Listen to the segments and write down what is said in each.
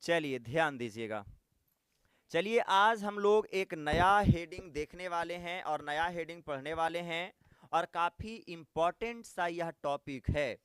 चलिए ध्यान दीजिएगा। चलिए आज हम लोग एक नया हेडिंग देखने वाले हैं और नया हेडिंग पढ़ने वाले हैं और काफी इंपॉर्टेंट सा यह टॉपिक है।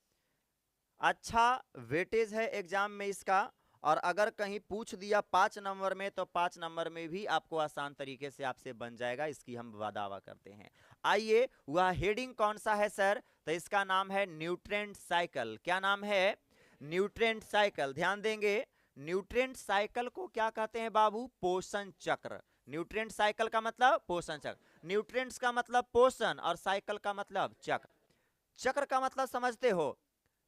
अच्छा वेटेज है एग्जाम में इसका, और अगर कहीं पूछ दिया 5 नंबर में तो 5 नंबर में भी आपको आसान तरीके से आपसे बन जाएगा, इसकी हम दावा करते हैं। आइए, वह हेडिंग कौन सा है सर? तो इसका नाम है न्यूट्रिएंट साइकिल। क्या नाम है? Nutrient cycle. ध्यान देंगे, न्यूट्रिएंट साइकिल को क्या कहते हैं बाबू? पोषण चक्र। न्यूट्रिएंट साइकिल का मतलब पोषण चक्र। न्यूट्रिएंट्स का मतलब पोषण और साइकिल का मतलब चक्र। चक्र का मतलब समझते हो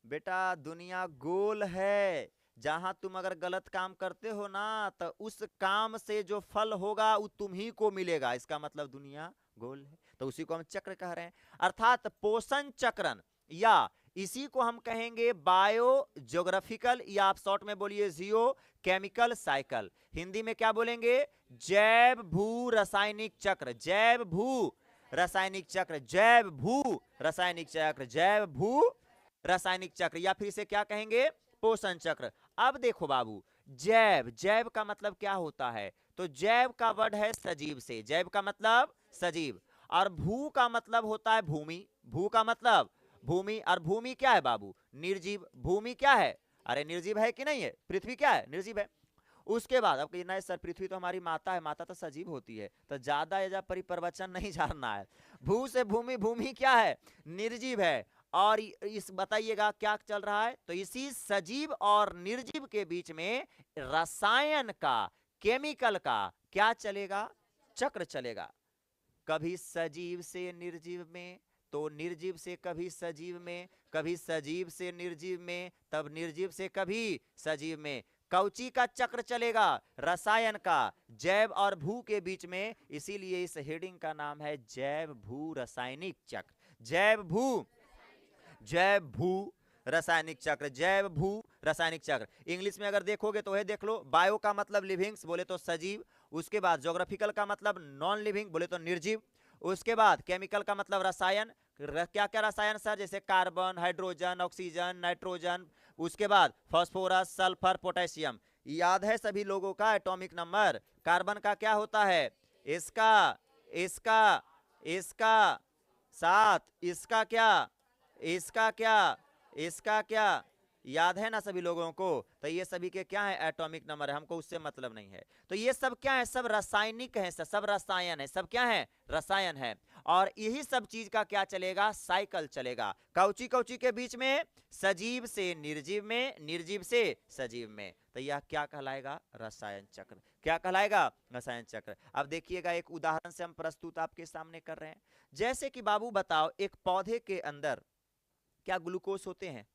बेटा? दुनिया गोल है, जहां तुम अगर गलत काम करते हो ना तो उस काम से जो फल होगा वो तुम ही को मिलेगा, इसका मतलब दुनिया गोल है, तो उसी को हम चक्र कह रहे हैं। अर्थात पोषण चक्रण, या इसी को हम कहेंगे बायो ज्योग्राफिकल, या आप शॉर्ट में बोलिए जियो केमिकल साइकिल। हिंदी में क्या बोलेंगे? जैव भू रासायनिक चक्र। जैव भू रासायनिक चक्र, जैव भू रासायनिक चक्र, जैव भू रासायनिक चक्र, या फिर इसे क्या कहेंगे? पोषण चक्र। अब देखो बाबू, जैव, जैव का मतलब क्या होता है? तो जैव का वर्ड है सजीव से। जैव का मतलब सजीव, और भू का मतलब होता है भूमि। भू का मतलब भूमि, और भूमि क्या है बाबू? निर्जीव। भूमि क्या है? अरे निर्जीव है कि नहीं है? पृथ्वी क्या है? निर्जीव है। उसके बाद अब कहना है सर पृथ्वी तो हमारी माता है, माता तो सजीव होती है, तो ज्यादा या परिप्रवचन नहीं जानना है। भू से भूमि, भूमि क्या है? निर्जीव है। और इस बताइएगा क्या चल रहा है? तो इसी सजीव और निर्जीव के बीच में रसायन का, केमिकल का क्या चलेगा? चक्र चलेगा। कभी सजीव से निर्जीव में, तो निर्जीव से कभी सजीव में, कभी सजीव से निर्जीव में, तब निर्जीव से कभी सजीव में। कौची का चक्र चलेगा? रसायन का, जैव और भू के बीच में। इसीलिए इस हेडिंग का नाम है जैव भू रासायनिक चक्र। जैव भू, जैव भू रासायनिक चक्र, जैव भू रासायनिक चक्र। इंग्लिश में अगर देखोगे तो है, देख लो, बायो का मतलब लिविंग्स, बोले तो सजीव। उसके बाद ज्योग्राफिकल का मतलब नॉन लिविंग, बोले तो निर्जीव। उसके बाद केमिकल का मतलब रसायन। क्या क्या रसायन सर? जैसे कार्बन, हाइड्रोजन, ऑक्सीजन, नाइट्रोजन। उसके बाद फास्फोरस, सल्फर, पोटेशियम। याद है सभी लोगों का एटॉमिक नंबर? कार्बन का क्या होता है? इसका, इसका, इसका 7, इसका क्या, इसका क्या, इसका क्या? याद है ना सभी लोगों को? तो ये सभी के क्या है? एटॉमिक नंबर है, हमको उससे मतलब नहीं है। तो ये सब क्या है? सब रासायनिक है, सब रसायन है। सब क्या है? रसायन है। और यही सब चीज का क्या चलेगा? साइकिल चलेगा। कौची कौची के बीच में? सजीव से निर्जीव में, निर्जीव से सजीव में। तो यह क्या कहलाएगा? रसायन चक्र। क्या कहलाएगा? रसायन चक्र। अब देखिएगा, एक उदाहरण से हम प्रस्तुत आपके सामने कर रहे हैं। जैसे कि बाबू बताओ, एक पौधे के अंदर क्या ग्लूकोज होते हैं?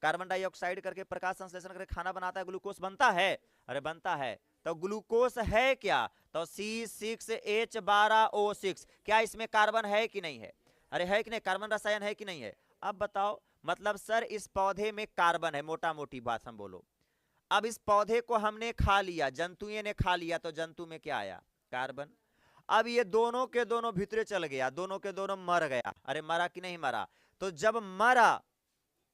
कार्बन डाइऑक्साइड करके प्रकाश संश्लेषण करके खाना बनाता है, ग्लूकोज बनता है? अरे बनता है। तो ग्लूकोज है क्या? तो C6H12O6। क्या इसमें कार्बन है कि नहीं है? अरे है कि नहीं? कार्बन रसायन है कि नहीं है? अब बताओ, मतलब सर इस पौधे में कार्बन है, मोटा मोटी बात हम बोलो। अब इस पौधे को हमने खा लिया, जंतुए ने खा लिया, तो जंतु में क्या आया? कार्बन। अब ये दोनों के दोनों भीतरे चल गया, दोनों के दोनों मर गया। अरे मरा कि नहीं मरा? तो जब मरा,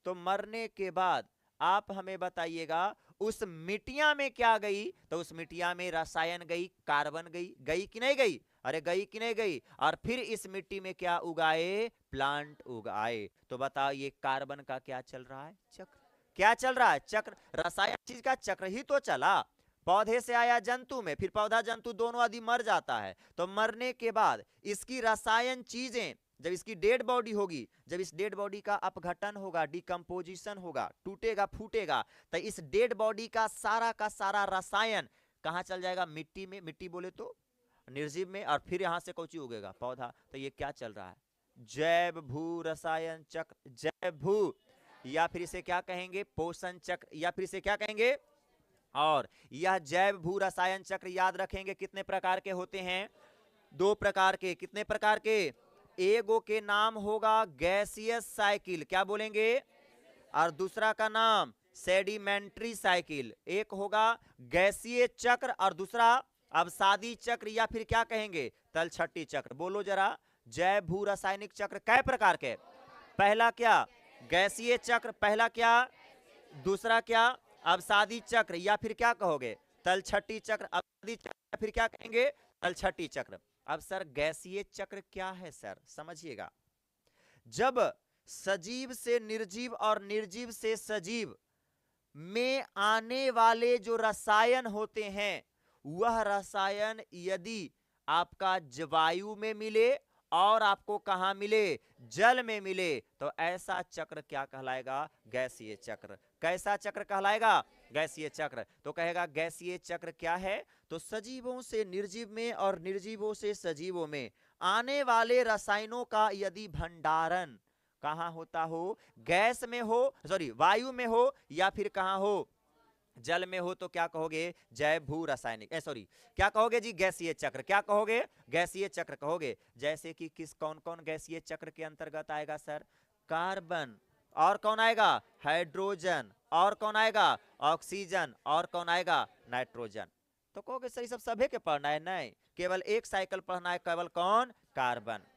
तो मरने के बाद आप हमें बताइएगा उस मिट्टिया में क्या गई? तो उस मिट्टिया में रसायन गई, कार्बन गई। गई कि नहीं गई? अरे गई कि नहीं गई? और फिर इस मिट्टी में क्या उगाए? प्लांट उगाए। तो बताओ ये कार्बन का क्या चल रहा है? चक्र। क्या चल रहा है? चक्र। रसायन चीज का चक्र ही तो चला। पौधे से आया जंतु में, फिर पौधा जंतु दोनों आदि मर जाता है। तो मरने के बाद इसकी रसायन चीजें, जब इसकी डेड बॉडी होगी, जब इस डेड बॉडी का अपघटन होगा, डिकम्पोजिशन होगा, टूटेगा फूटेगा, तो इस डेड बॉडी का सारा रसायन कहां चल जाएगा? मिट्टी में। मिट्टी बोले तो निर्जीव में। और फिर यहां से कौची उगेगा? पौधा। तो ये क्या चल रहा है? जैव भू रसायन चक्र। जैव भू, या फिर इसे क्या कहेंगे? पोषण चक्र, या फिर इसे क्या कहेंगे? और यह जैव भू रसायन चक्र याद रखेंगे कितने प्रकार के होते हैं? 2 प्रकार के। कितने प्रकार के? एगो के नाम होगा गैसियस साइकिल। क्या बोलेंगे? और दूसरा का नाम सेडिमेंट्री साइकिल। एक होगा गैसीय चक्र और दूसरा अवसादी चक्र, या फिर क्या कहेंगे? तलछटी चक्र। बोलो जरा, जैव भू रासायनिक चक्र कै प्रकार के? पहला क्या? गैसीय चक्र। पहला क्या? दूसरा क्या? अवसादी चक्र, या फिर क्या कहोगे तलछटी चक्र, अवसादी चक्र, या फिर क्या कहेंगे तलछटी चक्र। अब सर गैसीय चक्र क्या है सर, समझिएगा। जब सजीव से निर्जीव और निर्जीव से सजीव में आने वाले जो रसायन होते हैं, वह रसायन यदि आपका वायु में मिले और आपको कहां मिले, जल में मिले, तो ऐसा चक्र क्या कहलाएगा, गैसीय चक्र। कैसा चक्र कहलाएगा, गैसीय चक्र। तो कहेगा गैसीय चक्र क्या है, तो सजीवों से निर्जीव में और निर्जीवों से सजीवों में आने वाले रसायनों का यदि भंडारण कहां होता हो, गैस में हो, सॉरी वायु में हो, या फिर कहां हो, जल में हो, तो क्या कहोगे, जैव भू रासायनिक, सॉरी क्या कहोगे जी, गैसीय चक्र। क्या कहोगे, गैसीय चक्र कहोगे। जैसे कि किस कौन कौन गैसीय चक्र के अंतर्गत आएगा सर, कार्बन, और कौन आएगा, हाइड्रोजन, और कौन आएगा, ऑक्सीजन, और कौन आएगा, नाइट्रोजन। तो कहोगे सर सब सभी के पढ़ना है, नहीं, केवल एक साइकिल पढ़ना है, केवल कौन, कार्बन।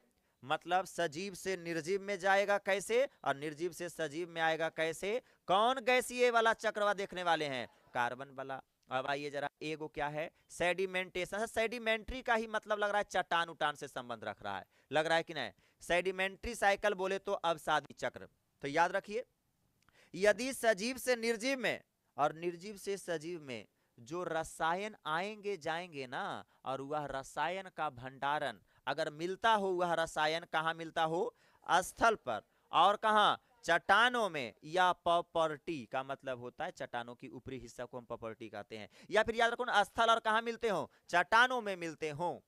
मतलब सजीव से निर्जीव में जाएगा कैसे, और निर्जीव से सजीव में आएगा कैसे, कौन गैसीय वाला चक्रवा देखने वाले हैं, कार्बन वाला। अब आइए जरा, एगो क्या है, सेडिमेंटेशन। सेडिमेंट्री का ही मतलब लग रहा है चट्टान उटान से संबंध रख रहा है, लग रहा है कि नहीं। सेडिमेंट्री साइकिल बोले तो अवसादी चक्र। तो याद रखिए, यदि सजीव से निर्जीव में और निर्जीव से सजीव में जो रसायन आएंगे जाएंगे ना, और वह रसायन का भंडारण अगर मिलता हो, वह रसायन कहाँ मिलता हो, स्थल पर, और कहाँ, चट्टानों में, या प्रॉपर्टी का मतलब होता है चट्टानों की ऊपरी हिस्सा को हम प्रॉपर्टी कहते हैं, या फिर याद रखो ना, स्थल और कहाँ मिलते हो, चट्टानों में मिलते हो,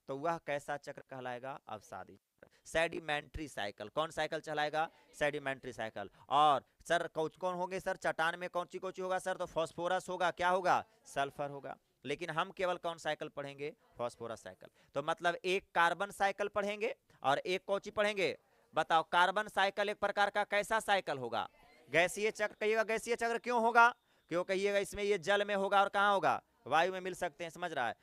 तो वह कैसा चक्र कहलाएगा, अवसादी। सेडिमेंट्री साइकिल, कौन साइकिल चलाएगा, सेडिमेंट्री साइकिल। और सर कौन कौन होंगे सर, चट्टान में कौन सी होगा सर, तो फास्फोरस होगा, क्या होगा, सल्फर होगा। लेकिन हम केवल कौन साइकिल पढ़ेंगे, फास्फोरस साइकिल। तो मतलब एक कार्बन साइकिल पढ़ेंगे और एक कौची पढ़ेंगे, बताओ। कार्बन साइकिल एक प्रकार का कैसा साइकिल होगा, गैसीय चक्र। कहिएगा गैसीय चक्र क्यों होगा, क्यों कहिएगा, इसमें ये जल में होगा और कहां होगा, वायु में मिल सकते हैं, समझ रहा है।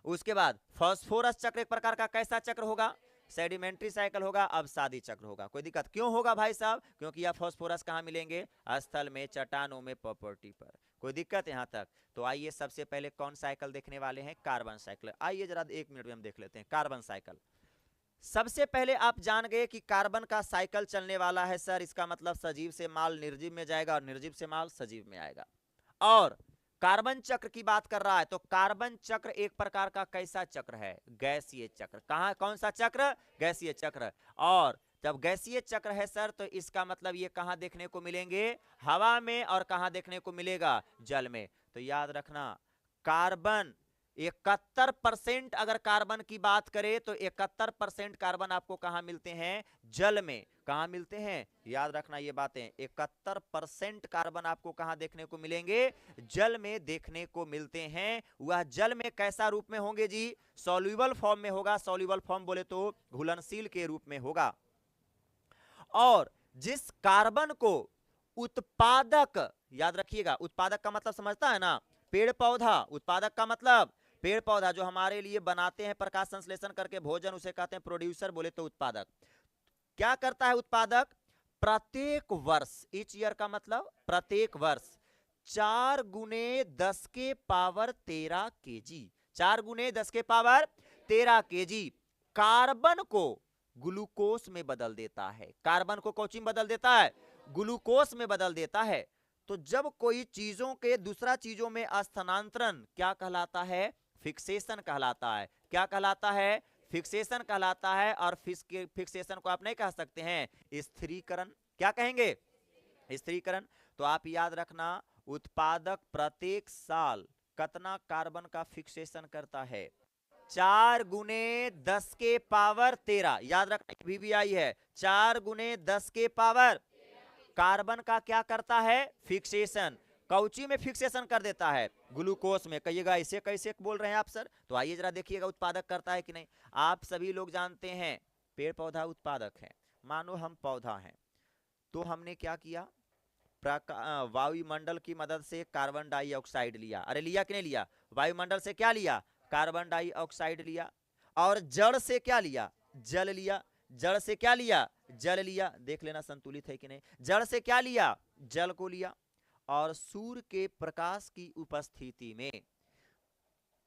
उसके बाद फास्फोरस चक्र एक प्रकार का कैसा चक्र होगा, सेडिमेंट्री साइकिल होगा, अवसादी चक्र होगा। कोई दिक्कत क्यों होगा भाई साहब, क्योंकि यह फास्फोरस कहां मिलेंगे, स्थल में, चट्टानों में, प्रॉपर्टी पर। कोई दिक्कत यहां तक। तो आइए सबसे पहले कौन साइकिल देखने वाले हैं, कार्बन साइकिल। आइए जरा 1 मिनट में हम देख लेते हैं कार्बन साइकिल। सबसे पहले आप जान गए कि कार्बन का साइकिल चलने वाला है सर, इसका मतलब सजीव से माल निर्जीव में जाएगा और निर्जीव से माल सजीव में आएगा। और कार्बन चक्र की बात कर रहा है, तो कार्बन चक्र एक प्रकार का कैसा चक्र है, गैसीय चक्र। कहां, कौन सा चक्र, गैसीय चक्र। और जब गैसीय चक्र है सर, तो इसका मतलब ये कहां देखने को मिलेंगे, हवा में, और कहां देखने को मिलेगा, जल में। तो याद रखना, कार्बन 71% अगर कार्बन की बात करें, तो 71% कार्बन आपको कहां मिलते हैं, जल में। कहां मिलते हैं, याद रखना ये बातें, 71% कार्बन आपको कहां देखने को मिलेंगे, जल में देखने को मिलते हैं। वह जल में कैसा रूप में होंगे जी, सॉल्युबल फॉर्म में होगा। सॉल्युबल फॉर्म बोले तो घुलनशील के रूप में होगा। और जिस कार्बन को उत्पादक, याद रखिएगा, उत्पादक का मतलब समझता है ना, पेड़ पौधा, उत्पादक का मतलब पेड़ पौधा जो हमारे लिए बनाते हैं प्रकाश संश्लेषण करके भोजन, उसे कहते हैं प्रोड्यूसर, बोले तो उत्पादक। क्या करता है उत्पादक, प्रत्येक वर्ष, ईच ईयर का मतलब प्रत्येक वर्ष 4 गुने 10 के पावर 13 केजी, 4 गुने 10 के पावर 13 केजी कार्बन को ग्लूकोज में बदल देता है। कार्बन को कौन में बदल देता है, ग्लूकोज में बदल देता है। तो जब कोई चीजों के दूसरा चीजों में स्थानांतरण क्या कहलाता है, फिक्सेशन कहलाता है। क्या कहलाता है, फिक्सेशन कहलाता है। और फिक्सेशन को आप नहीं कह सकते हैं स्थिरीकरण, क्या कहेंगे, स्थिरीकरण। तो आप याद रखना, उत्पादक प्रत्येक साल कितना कार्बन का फिक्सेशन करता है, 4 गुने 10 के पावर 13। याद रखना VVI है, 4 गुने 10 के पावर कार्बन का क्या करता है, फिक्सेशन। कौची में फिक्सेशन कर देता है, ग्लूकोज में। कहिएगा इसे कैसे बोल रहे हैं आप सर, तो आइए जरा देखिएगा उत्पादक करता है कि नहीं। आप सभी लोग जानते हैं पेड़ पौधा उत्पादक है। मानो हम पौधा हैं, तो हमने क्या किया, वायुमंडल की मदद से कार्बन डाइऑक्साइड लिया। अरे लिया कि नहीं लिया, वायुमंडल से क्या लिया, कार्बन डाइऑक्साइड लिया। और जड़ से क्या लिया, जल लिया। जड़ से क्या लिया, जल लिया। देख लेना संतुलित है कि नहीं। जड़ से क्या लिया, जल को लिया। और सूर्य के प्रकाश की उपस्थिति में।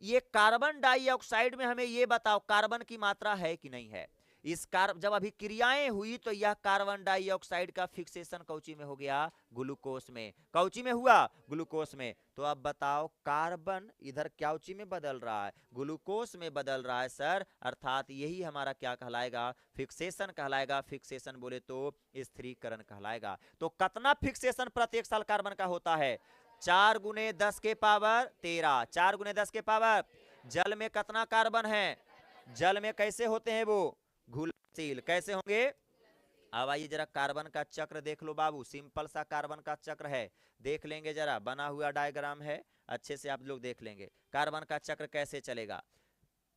ये कार्बन डाइऑक्साइड में हमें ये बताओ कार्बन की मात्रा है कि नहीं है। इस जब अभिक्रियाएं हुई तो यह कार्बन डाइऑक्साइड का फिक्सेशन कौची में हो गया, ग्लूकोज में। कौची में हुआ, ग्लूकोज में। तो अब बताओ कार्बन इधर क्याउची में बदल रहा है, ग्लूकोज में बदल रहा है सर, अर्थात यही हमारा क्या कहलाएगा, फिक्सेशन कहलाएगा। फिक्सेशन बोले तो स्थिरीकरण कहलाएगा। तो कितना फिक्सेशन प्रत्येक साल कार्बन का होता है, 4 गुने 10 के पावर 13, 4 गुने 10 के पावर। जल में कितना कार्बन है, जल में कैसे होते हैं वो, घुलनशील। कैसे होंगे, अब आइए जरा कार्बन का चक्र देख लो बाबू, सिंपल सा कार्बन का चक्र है, देख लेंगे जरा, बना हुआ डायग्राम है, अच्छे से आप लोग देख लेंगे कार्बन का चक्र कैसे चलेगा।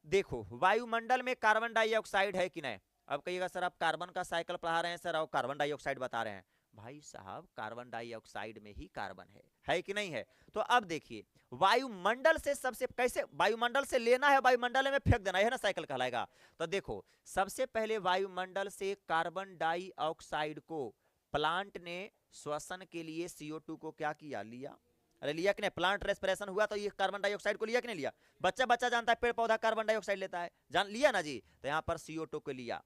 देखो वायुमंडल में कार्बन डाइऑक्साइड है कि नहीं। अब कहिएगा सर आप कार्बन का साइकिल पढ़ा रहे हैं सर और कार्बन डाइऑक्साइड बता रहे हैं। भाई साहब कार्बन डाइऑक्साइड में ही कार्बन है कि नहीं है। तो अब देखिए वायुमंडल से सबसे कैसे, वायुमंडल से लेना है वायुमंडल में फेंक देना है ना, साइकिल कहलाएगा। तो देखो सबसे पहले वायुमंडल से कार्बन डाइऑक्साइड को प्लांट ने श्वसन के लिए CO2 को क्या किया, लिया। अरे लिया कि नहीं, प्लांट रेस्पिरेशन हुआ तो ये कार्बन डाइऑक्साइड को लिया कि नहीं लिया। बच्चा बच्चा जानता है पेड़ पौधा कार्बन डाइऑक्साइड लेता है, जान लिया ना जी। तो यहाँ पर CO2 को लिया।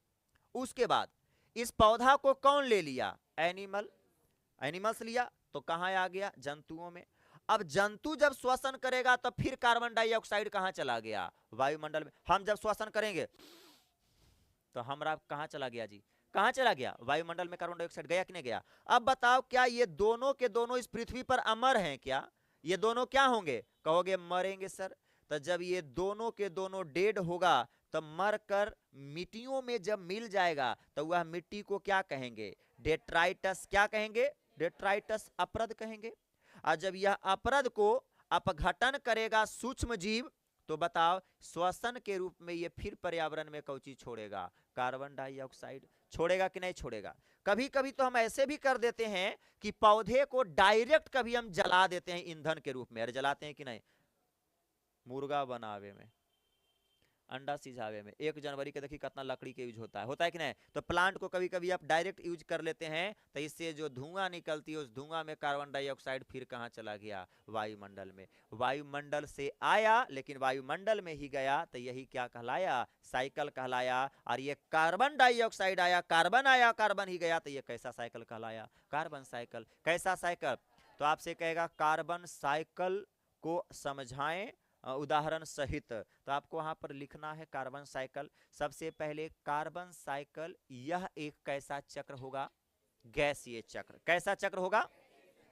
उसके बाद इस पौधा को कौन ले लिया, एनिमल्स लिया। तो कहां आ गया, जंतुओं में। अब जंतु जब श्वसन करेगा तो फिर कार्बन डाइऑक्साइड कहां चला गया, वायुमंडल में। हम जब श्वसन करेंगे तो हमारा कहां चला गया जी, कहां चला गया, वायुमंडल में कार्बन डाइऑक्साइड गया कि नहीं गया। अब बताओ क्या ये दोनों के दोनों इस पृथ्वी पर अमर हैं क्या, ये दोनों क्या होंगे, कहोगे मरेंगे सर। तो जब ये दोनों के दोनों डेड होगा तो मरकर मिट्टियों में जब मिल जाएगा तो वह मिट्टी को क्या कहेंगे, डेट्राइटस। क्या कहेंगे, डेट्राइटस, अपरद कहेंगे। और जब यह अपरद को अपघटन करेगा सूक्ष्म जीव तो बताओ श्वसन के रूप में ये फिर पर्यावरण में कौन चीज छोड़ेगा, कार्बन डाइऑक्साइड छोड़ेगा कि नहीं छोड़ेगा। कभी कभी तो हम ऐसे भी कर देते हैं कि पौधे को डायरेक्ट कभी हम जला देते हैं ईंधन के रूप में। अरे जलाते हैं कि नहीं, मुर्गा बनावे में, अंडा सिझावे में 1 जनवरी के देखिए कितना लकड़ी के यूज होता है कि नहीं। तो प्लांट को कभी कभी आप डायरेक्ट यूज कर लेते हैं तो इससे जो धुआं निकलती है उस धुआं में कार्बन डाइऑक्साइड फिर कहाँ चला गया, वायुमंडल में। वायुमंडल से आया लेकिन वायुमंडल में ही गया तो यही क्या कहलाया, साइकिल कहलाया। और ये कार्बन डाइऑक्साइड आया, कार्बन आया, कार्बन ही गया, तो ये कैसा साइकिल कहलाया, कार्बन साइकिल। कैसा साइकिल, तो आपसे कहेगा कार्बन साइकिल को समझाएं उदाहरण सहित। तो आपको वहां पर लिखना है कार्बन साइकिल। सबसे पहले कार्बन साइकिल यह एक कैसा चक्र होगा, गैसीय चक्र। कैसा चक्र होगा,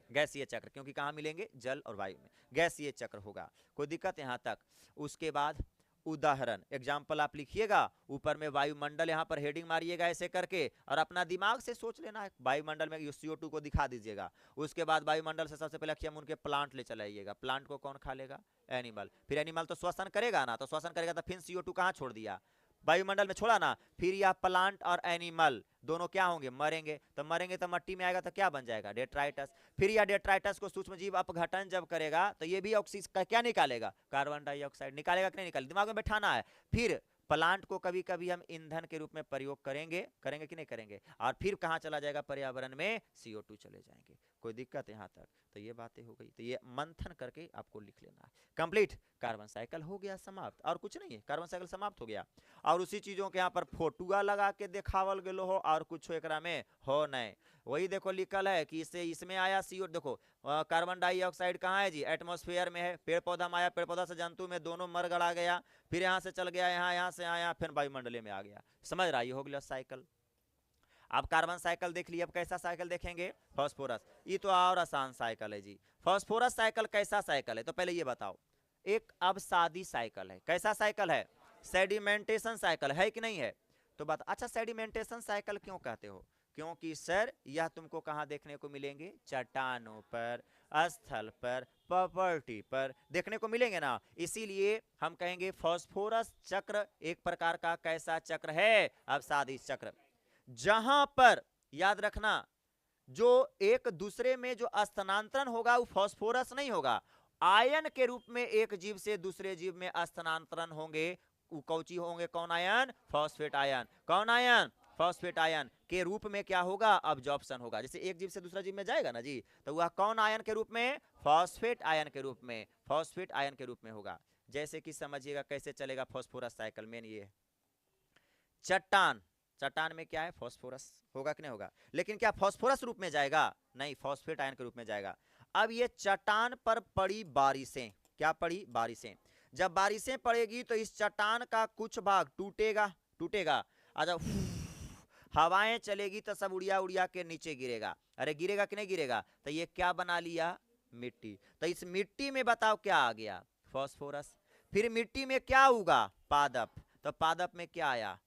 गैसीय चक्र, क्योंकि कहां मिलेंगे, जल और वायु में, गैसीय चक्र होगा। कोई दिक्कत यहां तक। उसके बाद उदाहरण एग्जाम्पल आप लिखिएगा, ऊपर में वायुमंडल यहाँ पर हेडिंग मारिएगा ऐसे करके और अपना दिमाग से सोच लेना है। वायुमंडल में CO2 को दिखा दीजिएगा। उसके बाद वायुमंडल से सबसे पहले अक्षय उनके प्लांट ले चलाइएगा। प्लांट को कौन खा लेगा, एनिमल। फिर एनिमल तो श्वसन करेगा ना, तो श्वसन करेगा तो फिर CO2 कहाँ छोड़ दिया, वायुमंडल में छोड़ा ना। फिर यह प्लांट और एनिमल दोनों क्या होंगे, मरेंगे। तो मरेंगे तो मट्टी में आएगा तो क्या बन जाएगा, डेट्राइटस। फिर यह डेट्राइटस को सूक्ष्म जीव अपघटन जब करेगा तो ये भी ऑक्सीजन का क्या निकालेगा, कार्बन डाइऑक्साइड निकालेगा कि नहीं निकालेगा, दिमाग में बैठाना है। फिर प्लांट को कभी कभी हम ईंधन के रूप में प्रयोग करेंगे कि नहीं करेंगे। और फिर कहाँ चला जाएगा, पर्यावरण में CO2 चले जाएंगे। कोई दिक्कत यहाँ तक। तो ये बातें हो गई, तो ये मंथन करके आपको लिख लेना है। कंप्लीट, कार्बन साइकिल हो गया समाप्त, और कुछ नहीं है, कार्बन साइकिल समाप्त हो गया। और उसी चीजों के यहाँ पर फोटुआ लगा के देखावल गेलो हो और कुछ एकरा में हो नहीं। वही देखो लिखल है कि इससे इसमें आया CO, देखो कार्बन डाइऑक्साइड कहाँ है जी, एटमॉस्फेयर में है। पेड़ पौधा में आया, पेड़ पौधा से जंतु में दोनों मर गड़ा गया, फिर यहाँ से चल गया यहाँ से आया, फिर वायुमंडल में आ गया। समझ रहा, ये हो गया साइकिल। अब कार्बन साइकिल देख लिया, अब कैसा साइकिल देखेंगे, फास्फोरस। ये तो और आसान साइकिल है जी। फास्फोरस साइकिल कैसा साइकिल है, तो पहले ये बताओ। एक अब शादी साइकिल है, कैसा साइकिल है, सेडिमेंटेशन साइकिल है कि नहीं है। तो बात, अच्छा सेडिमेंटेशन साइकिल क्यों कहते हो, क्योंकि सर यह तुमको कहां देखने को मिलेंगे, चट्टानों पर, स्थल पर, प्रॉपर्टी पर देखने को मिलेंगे ना। इसीलिए हम कहेंगे फास्फोरस चक्र एक प्रकार का कैसा चक्र है, अब शादी चक्र। जहां पर याद रखना जो एक दूसरे में जो स्थानांतरण होगा वो फास्फोरस नहीं होगा, आयन के रूप में एक जीव से दूसरे जीव में स्थानांतरण होंगे, कौची होंगे, कौन आयन, फॉस्फेट आयन। कौन आयन, फॉस्फेट आयन के रूप में क्या होगा, अब्जॉर्प्शन होगा। जैसे एक जीव से दूसरा जीव में जाएगा ना जी, तो वह कौन आयन के रूप में, फॉस्फेट आयन के रूप में, फॉस्फेट आयन के रूप में होगा। जैसे कि समझिएगा कैसे चलेगा फॉस्फोरस साइकिल। मेन ये है, चट्टान, चट्टान में क्या है, फॉस्फोरस होगा कि नहीं होगा, लेकिन क्या फॉस्फोरस रूप में जाएगा, नहीं, फॉस्फेट आयन के रूप में जाएगा। अब ये चट्टान पर पड़ी बारिशें, क्या पड़ी, बारिशें, जब बारिशें पड़ेगी तो इस चट्टान का कुछ भाग टूटेगा, टूटेगा, और जब हवाएं चलेगी तो सब उड़िया उड़िया के नीचे गिरेगा। अरे गिरेगा कि नहीं गिरेगा, तो ये क्या बना लिया, मिट्टी। तो इस मिट्टी में बताओ क्या आ गया, फॉस्फोरस। फिर मिट्टी में क्या उगा, पादप, तो पादप में क्या आया,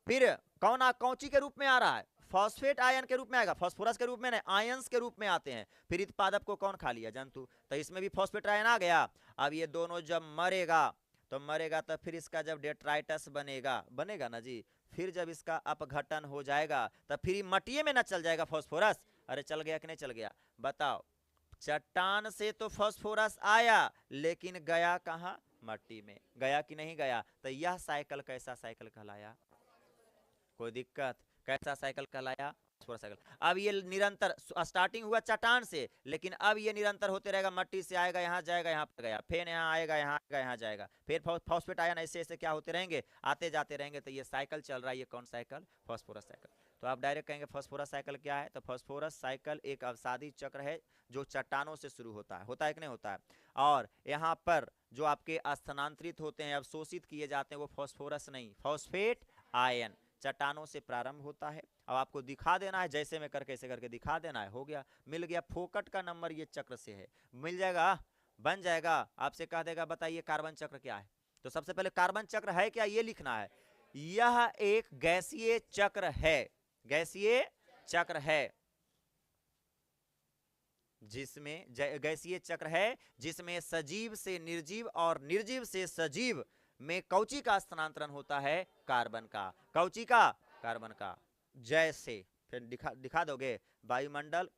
फिर कौन कौची के रूप में आ रहा है, फॉस्फेट आयन के रूप में आएगा, फॉस्फोरस के रूप में नहीं, आयंस के रूप में आते हैं। फिर इस पादप को कौन खा लिया, जंतु, तो इसमें भी फॉस्फेट आयन आ गया। अब ये दोनों जब मरेगा तो फिर इसका जब डेट्राइटस बनेगा, बनेगा ना जी, फिर जब इसका अपघटन हो जाएगा तो फिर मटिए में ना चल जाएगा फॉस्फोरस। अरे चल गया कि नहीं चल गया, बताओ। चट्टान से तो फॉस्फोरस आया लेकिन गया कहाँ, मट्टी में, गया कि नहीं गया। तो यह साइकिल कैसा साइकिल कहलाया, कोई दिक्कत, कैसा साइकिल कहलाया, फॉस्फोरस साइकिल। अब ये निरंतर, स्टार्टिंग हुआ चट्टान से, लेकिन अब ये निरंतर होते रहेगा, मट्टी से आएगा यहाँ जाएगा यहाँ पर गया, फिर यहाँ आएगा यहाँ आएगा यहाँ जाएगा, फिर फॉस्फेट आयन ऐसे ऐसे क्या होते रहेंगे, आते जाते रहेंगे। तो ये साइकिल चल रहा है, ये कौन साइकिल, फॉस्फोरस साइकिल। तो आप डायरेक्ट कहेंगे फॉस्फोरस साइकिल क्या है, तो फॉस्फोरस साइकिल एक अवसादी चक्र है जो चट्टानों से शुरू होता है कि नहीं होता है, और यहाँ पर जो आपके स्थानांतरित होते हैं, अवशोषित किए जाते हैं, वो फॉस्फोरस नहीं, फॉस्फेट आयन चट्टानों से प्रारंभ होता है। अब आपको दिखा देना है, जैसे में करके ऐसे करके दिखा देना है, हो गया, मिल गया, फोकट का नंबर ये चक्र से है, मिल जाएगा, बन जाएगा। आपसे कह देगा बताइए कार्बन चक्र क्या है, तो सबसे पहले कार्बन चक्र है क्या, ये लिखना है। यह एक गैसीय चक्र है, गैसीय चक्र है, जिसमें गैसीय चक्र है जिसमें सजीव से निर्जीव और निर्जीव से सजीव में कौची का स्थानांतरण होता है, कार्बन का, कौची का, कार्बन का। जैसे फिर दिखा दोगे, वायुमंडल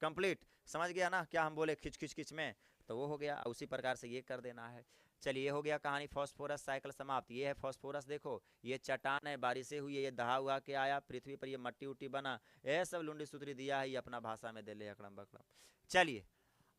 कंप्लीट, समझ गया ना क्या हम बोले, खिच खिच खिच में, तो वो हो गया। उसी प्रकार से ये कर देना है। चलिए हो गया कहानी, फॉस्फोरस साइकिल समाप्त। ये है फॉस्फोरस, देखो ये चट्टान है, बारिशें हुई है, ये दहा हुआ के आया पृथ्वी पर, ये मट्टी उट्टी बना, ये सब लुंडी सूत्री दिया है, ये अपना भाषा में दे ले अकड़म बकड़म। चलिए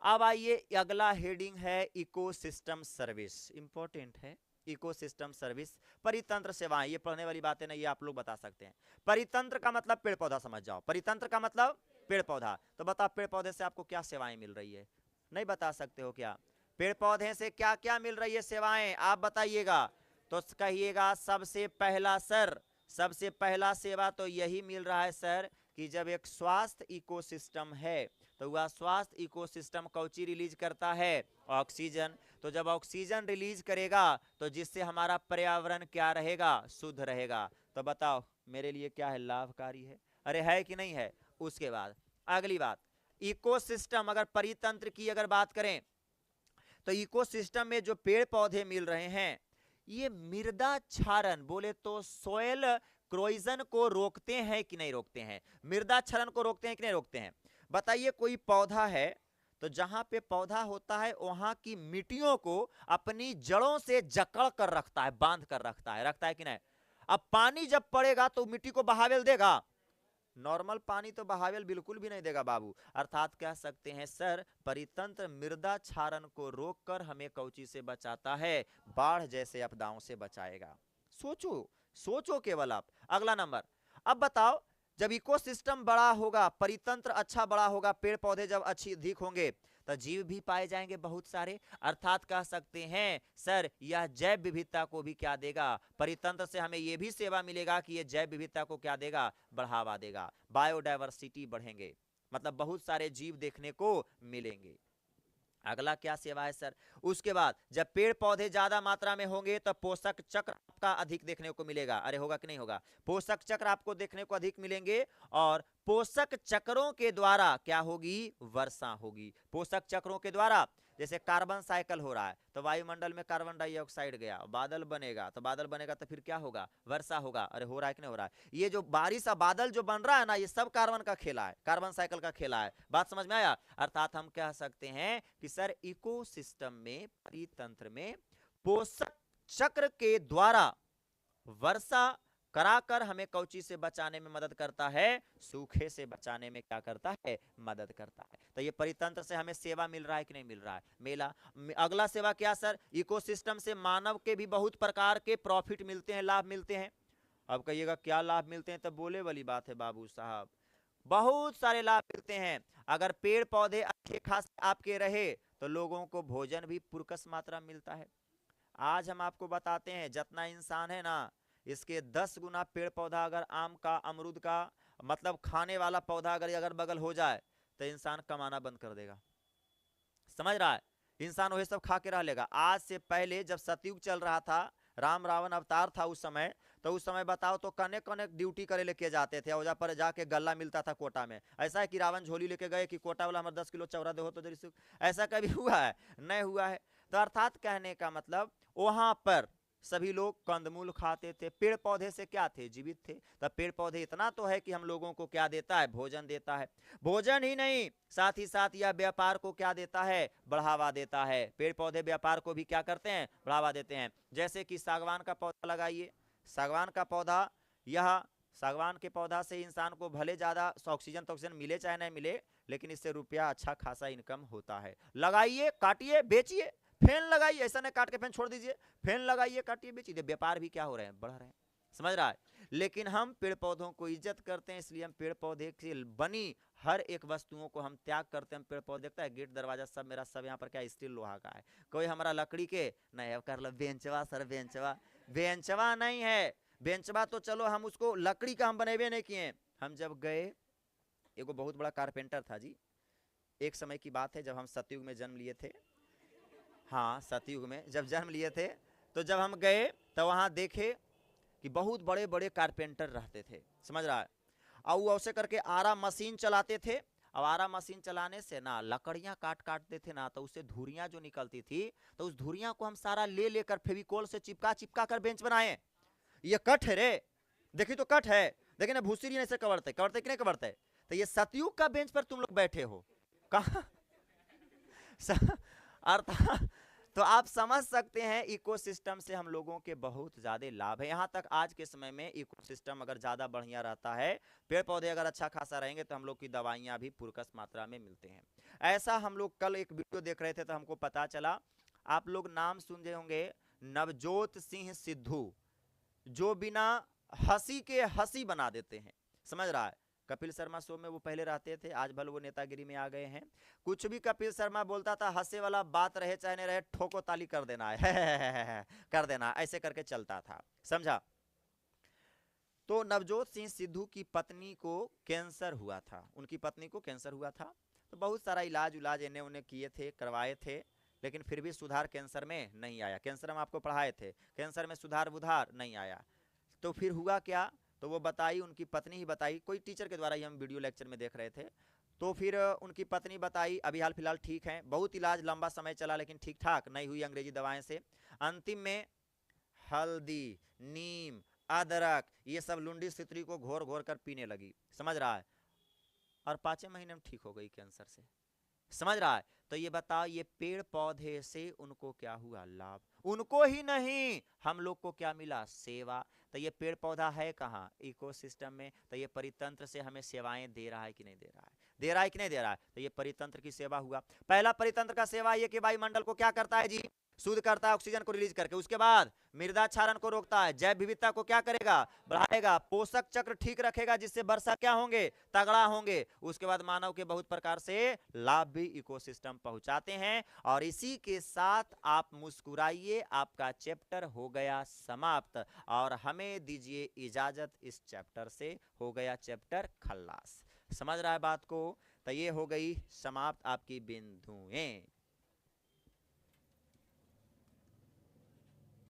अब आइए, अगला हेडिंग है इकोसिस्टम सर्विस, इंपॉर्टेंट है इकोसिस्टम सर्विस, परितंत्र सेवाएं। ये पढ़ने वाली बातें नहीं, ये आप लोग बता सकते हैं। परितंत्र का मतलब पेड़ पौधा, समझ जाओ, परितंत्र का मतलब पेड़ पौधा। तो बताओ पेड़ पौधे से आपको क्या सेवाएं मिल रही है, नहीं बता सकते हो क्या, पेड़ पौधे से क्या क्या मिल रही है सेवाएं, आप बताइएगा। तो कहिएगा सबसे पहला सर, सबसे पहला सेवा तो यही मिल रहा है सर, कि जब एक स्वास्थ्य इकोसिस्टम है तो वह स्वास्थ्य इकोसिस्टम कौची रिलीज करता है, ऑक्सीजन। तो जब ऑक्सीजन रिलीज करेगा तो जिससे हमारा पर्यावरण क्या रहेगा, शुद्ध रहेगा। तो बताओ मेरे लिए क्या है, लाभकारी है, अरे है कि नहीं है। उसके बाद अगली बात, इकोसिस्टम, अगर परितंत्र की अगर बात करें तो इकोसिस्टम में जो पेड़ पौधे मिल रहे हैं, ये मृदा क्षारण, बोले तो सोयल क्रोइजन को रोकते हैं कि नहीं रोकते हैं, मृदा क्षरण को रोकते हैं कि नहीं रोकते हैं। बताइए कोई पौधा है तो जहां पे पौधा होता है वहां की मिट्टियों को अपनी जड़ों से जकड़ कर रखता है, बांध कर रखता है कि नहीं। अब पानी जब पड़ेगा तो मिट्टी को बहावेल देगा, नॉर्मल पानी तो बहावेल बिल्कुल भी नहीं देगा बाबू। अर्थात कह सकते हैं सर, परितंत्र मृदा क्षारण को रोककर हमें कौची से बचाता है, बाढ़ जैसे आपदाओं से बचाएगा। सोचो सोचो केवल आप। अगला नंबर, अब बताओ जब इकोसिस्टम बड़ा होगा, परितंत्र अच्छा बड़ा होगा, पेड़ पौधे जब अच्छी अधिक होंगे तो जीव भी पाए जाएंगे बहुत सारे। अर्थात कह सकते हैं सर यह जैव विविधता को भी क्या देगा, परितंत्र से हमें यह भी सेवा मिलेगा कि यह जैव विविधता को क्या देगा, बढ़ावा देगा, बायोडायवर्सिटी बढ़ेंगे, मतलब बहुत सारे जीव देखने को मिलेंगे। अगला क्या सेवा है सर, उसके बाद जब पेड़ पौधे ज्यादा मात्रा में होंगे तो पोषक चक्र आपका अधिक देखने को मिलेगा, अरे होगा कि नहीं होगा, पोषक चक्र आपको देखने को अधिक मिलेंगे, और पोषक चक्रों के द्वारा क्या होगी, वर्षा होगी। पोषक चक्रों के द्वारा, जैसे कार्बन साइकिल हो रहा है तो वायुमंडल में कार्बन डाइऑक्साइड गया, बादल बनेगा, तो बादल बनेगा तो फिर क्या होगा, वर्षा होगा, अरे हो रहा है कि नहीं हो रहा है। ये जो बारिश बादल जो बन रहा है ना, ये सब कार्बन का खेला है, कार्बन साइकिल का खेला है, बात समझ में आया। अर्थात हम कह सकते हैं कि सर इकोसिस्टम में, परितंत्र में पोषक चक्र के द्वारा वर्षा कराकर हमें कौची से बचाने में मदद करता है, सूखे से बचाने में क्या करता है, मदद करता है। तो ये परितंत्र से हमें सेवा मिल रहा है कि नहीं मिल रहा है, मिला। अगला सेवा क्या सर, इकोसिस्टम से मानव के भी बहुत प्रकार के प्रॉफिट मिलते हैं, लाभ मिलते हैं। अब कहिएगा क्या लाभ मिलते हैं, तब बोले वाली बात है बाबू साहब, बहुत सारे लाभ मिलते हैं। अगर पेड़ पौधे अच्छे खास आपके रहे तो लोगों को भोजन भी पुरकस मात्रा मिलता है। आज हम आपको बताते हैं जितना इंसान है ना, इसके 10 गुना पेड़ पौधा अगर आम का, अमरूद का, मतलब खाने वाला पौधा अगर अगल बगल हो जाए तो इंसान कमाना बंद कर देगा। समझ रहा है, इंसान वही सब खा के रह लेगा। आज से पहले जब सतयुग चल रहा था, राम रावण अवतार था उस समय, तो उस समय बताओ तो कने कने ड्यूटी करे लेके जाते थे, औजा पर जाके गल्ला मिलता था कोटा में। ऐसा है कि रावण झोली लेके गए कि कोटा वाला हमारे 10 किलो चौरा दे हो तो जरी, ऐसा कभी हुआ है, नहीं हुआ है। तो अर्थात कहने का मतलब वहां पर सभी लोग कंदमूल खाते थे, पेड़ पौधे से क्या थे, जीवित थे। तब पेड़ पौधे इतना तो है कि हम लोगों को क्या देता है, भोजन देता है। भोजन ही नहीं, साथ ही साथ यह व्यापार को क्या देता है, बढ़ावा देता है। पेड़ पौधे व्यापार को भी क्या करते हैं, बढ़ावा देते हैं। जैसे कि सागवान का पौधा लगाइए, सागवान का पौधा, यह सागवान के पौधा से इंसान को भले ज़्यादा ऑक्सीजन मिले चाहे नहीं मिले, लेकिन इससे रुपया अच्छा खासा इनकम होता है। लगाइए, काटिए, बेचिए, फेन लगाइए, ऐसा नहीं काट के फेन छोड़ दीजिए, फेन लगाइए, काटिए, बेचिए, व्यापार भी क्या हो रहे हैं, बढ़ रहे हैं। समझ रहा है। लेकिन हम पेड़ पौधों को इज्जत करते हैं, इसलिए हम पेड़ पौधे से बनी हर एक वस्तुओं को हम त्याग करते हैं। पेड़ पौधे देखता है, गेट दरवाजा सब मेरा, सब यहाँ पर क्या स्टील लोहा का है, कोई हमारा लकड़ी के नहीं कर लो। बेंचवा सर, बेंचवा, बेंचवा नहीं है, बेंचवा तो चलो हम उसको लकड़ी का हम बनेबे नहीं किए। हम जब गए, एगो बहुत बड़ा कारपेंटर था जी, एक समय की बात है जब हम सतयुग में जन्म लिए थे, हाँ सतयुग में जब जन्म लिए थे, तो जब हम गए तो वहाँ देखे कि बहुत बड़े बड़े कारपेंटर रहते थे। समझ रहा है। और वो ऐसे करके आरा मशीन चलाते थे। अब आरा मशीन चलाने से ना लकड़ियां काट काटते थे ना, तो उससे धुरियां जो निकलती थी, तो उस धुरियां को हम सारा ले लेकर फेविकोल से चिपका चिपका कर बेंच बनाए। ये कट है रे, देखी तो कट है, देखिए ना भूसी ऐसे कवरते कवरते कि नहीं कवरते। तो ये सतयुग का बेंच पर तुम लोग बैठे हो कहा। अर्थात तो आप समझ सकते हैं इकोसिस्टम से हम लोगों के बहुत ज़्यादा लाभ है। यहाँ तक आज के समय में इकोसिस्टम अगर ज़्यादा बढ़िया रहता है, पेड़ पौधे अगर अच्छा खासा रहेंगे, तो हम लोग की दवाइयाँ भी पुरकस मात्रा में मिलते हैं। ऐसा हम लोग कल एक वीडियो देख रहे थे तो हमको पता चला, आप लोग नाम सुने होंगे, नवजोत सिंह सिद्धू, जो बिना हंसी के हंसी बना देते हैं। समझ रहा है। कपिल शर्मा शो में वो पहले रहते थे, आज भले वो नेतागिरी में आ गए हैं। कुछ भी कपिल शर्मा बोलता था, हंसे वाला बात रहे चाहे नहीं रहे, ठोको ताली कर देना है कर देना, ऐसे करके चलता था। समझा। तो नवजोत सिंह सिद्धू की पत्नी को कैंसर हुआ था, उनकी पत्नी को कैंसर हुआ था। तो बहुत सारा इलाज उलाज इन्हें उन्हें किए थे, करवाए थे, लेकिन फिर भी सुधार कैंसर में नहीं आया। कैंसर हम आपको पढ़ाए थे, कैंसर में सुधार बुधार नहीं आया। तो फिर हुआ क्या, तो वो बताई, उनकी पत्नी ही बताई, कोई टीचर के द्वारा ही हम वीडियो लेक्चर में देख रहे थे। तो फिर उनकी पत्नी बताई, अभी हाल फिलहाल ठीक है, बहुत इलाज लंबा समय चला लेकिन ठीक ठाक नहीं हुई अंग्रेजी दवाएं से। अंतिम में हल्दी, नीम, अदरक, ये सब लुंडी सितरी को घोर घोर कर पीने लगी। समझ रहा है। और 5 महीने में ठीक हो गई कैंसर से। समझ रहा है। तो ये बताओ, ये पेड़ पौधे से उनको क्या हुआ लाभ, उनको ही नहीं हम लोग को क्या मिला, सेवा। तो ये पेड़ पौधा है कहाँ, इकोसिस्टम में। तो ये परितंत्र से हमें सेवाएं दे रहा है कि नहीं दे रहा है, दे रहा है कि नहीं दे रहा है। तो ये परितंत्र की सेवा हुआ। पहला परितंत्र का सेवा ये कि वायुमंडल को क्या करता है जी, शुद्ध करता है ऑक्सीजन को रिलीज करके। उसके बाद मृदा क्षारण को रोकता है, जैव विविधता को क्या करेगा, बढ़ाएगा, पोषक चक्र ठीक रखेगा, जिससे वर्षा क्या होंगे, तगड़ा होंगे। उसके बाद मानव के बहुत प्रकार से लाभ भी इकोसिस्टम पहुंचाते हैं। और इसी के साथ आप मुस्कुराइए, आपका चैप्टर हो गया समाप्त, और हमें दीजिए इजाजत, इस चैप्टर से हो गया चैप्टर खल्लास। समझ रहा है बात को। तो ये हो गई समाप्त आपकी बिंदुएं।